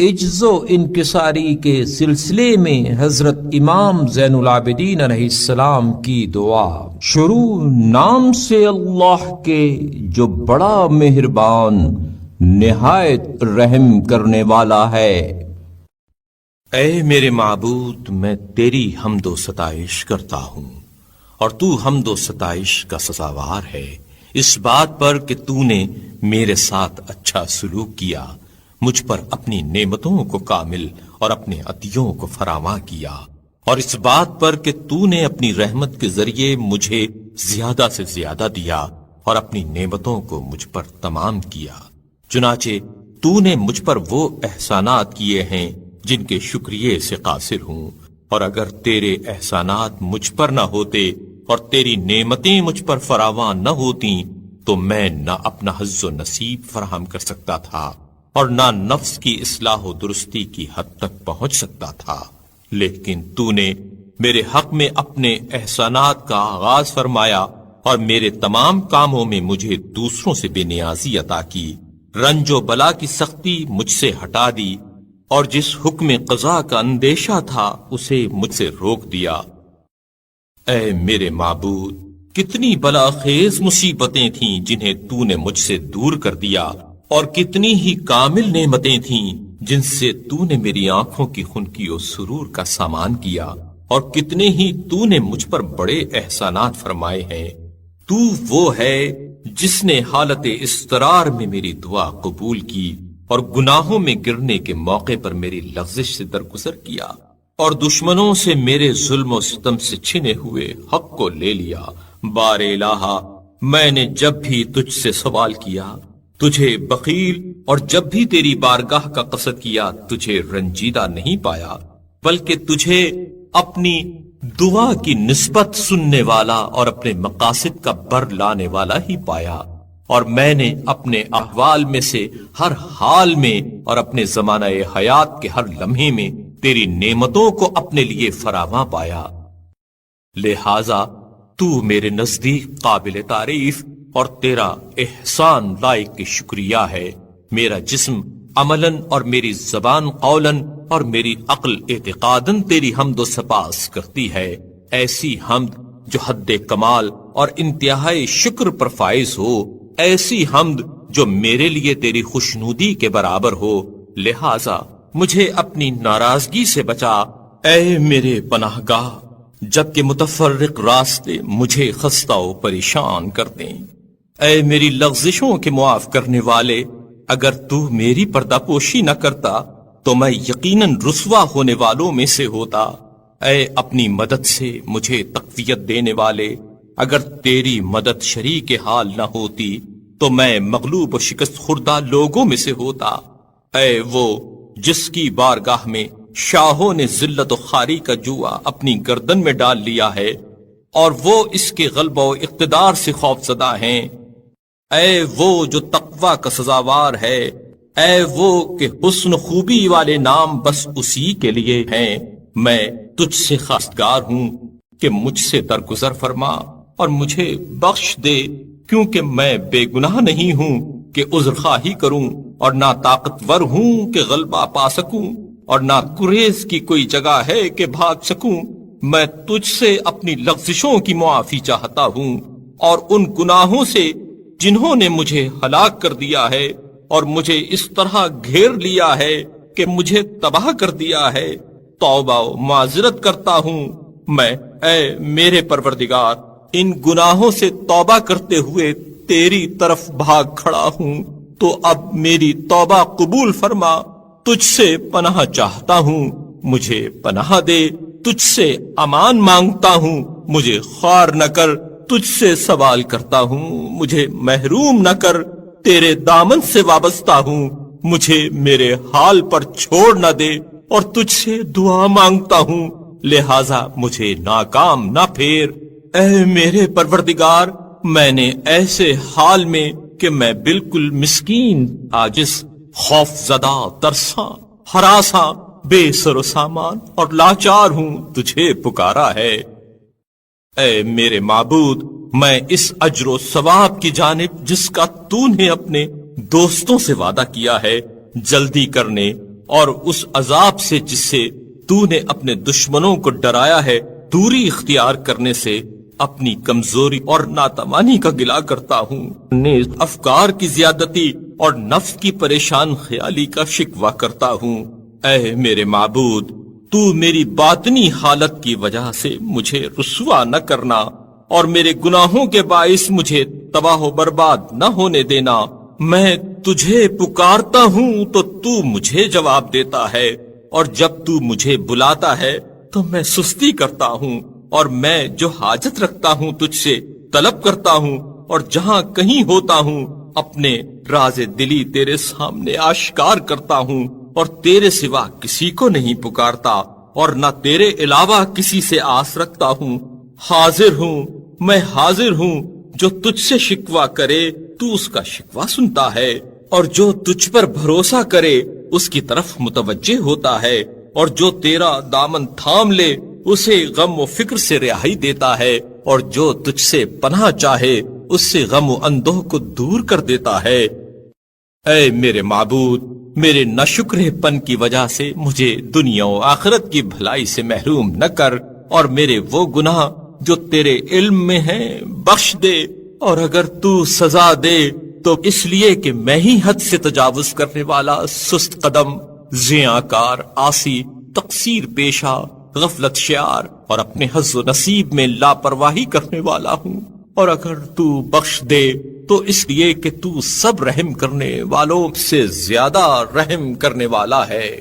عجز و انکساری کے سلسلے میں حضرت امام زین العابدین علیہ السلام کی دعا۔ شروع نام سے اللہ کے جو بڑا مہربان نہایت رحم کرنے والا ہے۔ اے میرے معبود، میں تیری حمد و ستائش کرتا ہوں، اور تو حمد و ستائش کا سزاوار ہے اس بات پر کہ تو نے میرے ساتھ اچھا سلوک کیا، مجھ پر اپنی نعمتوں کو کامل اور اپنے عطیوں کو فراواں کیا، اور اس بات پر کہ تو نے اپنی رحمت کے ذریعے مجھے زیادہ سے زیادہ دیا اور اپنی نعمتوں کو مجھ پر تمام کیا۔ چنانچہ تو نے مجھ پر وہ احسانات کیے ہیں جن کے شکریہ سے قاصر ہوں، اور اگر تیرے احسانات مجھ پر نہ ہوتے اور تیری نعمتیں مجھ پر فراواں نہ ہوتیں تو میں نہ اپنا حظ و نصیب فراہم کر سکتا تھا اور نہ نفس کی اصلاح و درستی کی حد تک پہنچ سکتا تھا، لیکن تو نے میرے حق میں اپنے احسانات کا آغاز فرمایا اور میرے تمام کاموں میں مجھے دوسروں سے بے نیازی عطا کی، رنج و بلا کی سختی مجھ سے ہٹا دی، اور جس حکم قضا کا اندیشہ تھا اسے مجھ سے روک دیا۔ اے میرے معبود، کتنی بلا خیز مصیبتیں تھیں جنہیں تو نے مجھ سے دور کر دیا، اور کتنی ہی کامل نعمتیں تھیں جن سے تو نے میری آنکھوں کی خنکی و سرور کا سامان کیا، اور کتنے ہی تو نے مجھ پر بڑے احسانات فرمائے ہیں۔ تو وہ ہے جس نے حالت اضطرار میں میری دعا قبول کی اور گناہوں میں گرنے کے موقع پر میری لغزش سے درگزر کیا، اور دشمنوں سے میرے ظلم و ستم سے چھنے ہوئے حق کو لے لیا۔ بار الہا، میں نے جب بھی تجھ سے سوال کیا تجھے بخیل، اور جب بھی تیری بارگاہ کا قصد کیا تجھے رنجیدہ نہیں پایا، بلکہ تجھے اپنی دعا کی نسبت سننے والا اور اپنے مقاصد کا بر لانے والا ہی پایا، اور میں نے اپنے احوال میں سے ہر حال میں اور اپنے زمانہ حیات کے ہر لمحے میں تیری نعمتوں کو اپنے لیے فراواں پایا۔ لہذا تو میرے نزدیک قابل تعریف اور تیرا احسان لائق کی شکریہ ہے۔ میرا جسم عملاً اور میری زبان قولاً اور میری عقل اعتقاداً تیری حمد و سپاس کرتی ہے، ایسی حمد جو حد کمال اور انتہائی شکر پر فائز ہو، ایسی حمد جو میرے لیے تیری خوشنودی کے برابر ہو۔ لہذا مجھے اپنی ناراضگی سے بچا، اے میرے پناہ گاہ، جبکہ متفرق راستے مجھے خستہ و پریشان کر دیں۔ اے میری لغزشوں کے معاف کرنے والے، اگر تو میری پردہ پوشی نہ کرتا تو میں یقیناً رسوا ہونے والوں میں سے ہوتا۔ اے اپنی مدد سے مجھے تقویت دینے والے، اگر تیری مدد شریک حال نہ ہوتی تو میں مغلوب و شکست خوردہ لوگوں میں سے ہوتا۔ اے وہ جس کی بارگاہ میں شاہوں نے ذلت و خواری کا جوا اپنی گردن میں ڈال لیا ہے اور وہ اس کے غلبہ و اقتدار سے خوف زدہ ہیں، اے وہ جو تقوی کا سزاوار ہے، اے وہ کہ حسن خوبی والے نام بس اسی کے لیے ہیں، میں تجھ سے خواستگار ہوں کہ مجھ سے درگزر فرما اور مجھے بخش دے، کیونکہ میں بے گناہ نہیں ہوں کہ عذر خواہی کروں، اور نہ طاقتور ہوں کہ غلبہ پا سکوں، اور نہ گریز کی کوئی جگہ ہے کہ بھاگ سکوں۔ میں تجھ سے اپنی لغزشوں کی معافی چاہتا ہوں اور ان گناہوں سے جنہوں نے مجھے ہلاک کر دیا ہے اور مجھے اس طرح گھیر لیا ہے کہ مجھے تباہ کر دیا ہے، توبہ و معذرت کرتا ہوں میں۔ اے میرے پروردگار، ان گناہوں سے توبہ کرتے ہوئے تیری طرف بھاگ کھڑا ہوں، تو اب میری توبہ قبول فرما۔ تجھ سے پناہ چاہتا ہوں، مجھے پناہ دے، تجھ سے امان مانگتا ہوں، مجھے خوار نہ کر، تجھ سے سوال کرتا ہوں، مجھے محروم نہ کر، تیرے دامن سے وابستہ ہوں، مجھے میرے حال پر چھوڑ نہ دے، اور تجھ سے دعا مانگتا ہوں، لہذا مجھے ناکام نہ پھیر۔ اے میرے پروردگار، میں نے ایسے حال میں کہ میں بالکل مسکین، عاجز، خوف زدہ، ترساں، ہراساں، بے سر و سامان اور لاچار ہوں، تجھے پکارا ہے۔ اے میرے معبود، میں اس اجر و ثواب کی جانب جس کا تو نے اپنے دوستوں سے وعدہ کیا ہے جلدی کرنے اور اس عذاب سے جس سے تو نے اپنے دشمنوں کو ڈرایا ہے دوری اختیار کرنے سے اپنی کمزوری اور ناتوانی کا گلہ کرتا ہوں، افکار کی زیادتی اور نفس کی پریشان خیالی کا شکوہ کرتا ہوں۔ اے میرے معبود، تو میری باطنی حالت کی وجہ سے مجھے رسوا نہ کرنا اور میرے گناہوں کے باعث مجھے تباہ و برباد نہ ہونے دینا۔ میں تجھے پکارتا ہوں تو تو مجھے جواب دیتا ہے، اور جب تو مجھے بلاتا ہے تو میں سستی کرتا ہوں، اور میں جو حاجت رکھتا ہوں تجھ سے طلب کرتا ہوں، اور جہاں کہیں ہوتا ہوں اپنے راز دلی تیرے سامنے آشکار کرتا ہوں، اور تیرے سوا کسی کو نہیں پکارتا اور نہ تیرے علاوہ کسی سے آس رکھتا ہوں۔ حاضر ہوں، میں حاضر ہوں، جو تجھ سے شکوہ کرے تو اس کا شکوہ سنتا ہے، اور جو تجھ پر بھروسہ کرے اس کی طرف متوجہ ہوتا ہے، اور جو تیرا دامن تھام لے اسے غم و فکر سے رہائی دیتا ہے، اور جو تجھ سے پناہ چاہے اس سے غم و اندوہ کو دور کر دیتا ہے۔ اے میرے معبود، میرے ناشکرے پن کی وجہ سے مجھے دنیا و آخرت کی بھلائی سے محروم نہ کر، اور میرے وہ گناہ جو تیرے علم میں ہیں بخش دے، اور اگر تو سزا دے تو اس لیے کہ میں ہی حد سے تجاوز کرنے والا، سست قدم، زیاnkار، عاصی، تقصیر پیشہ، غفلت شعار اور اپنے حظ و نصیب میں لاپرواہی کرنے والا ہوں، اور اگر تو بخش دے تو اس لیے کہ تو سب رحم کرنے والوں سے زیادہ رحم کرنے والا ہے۔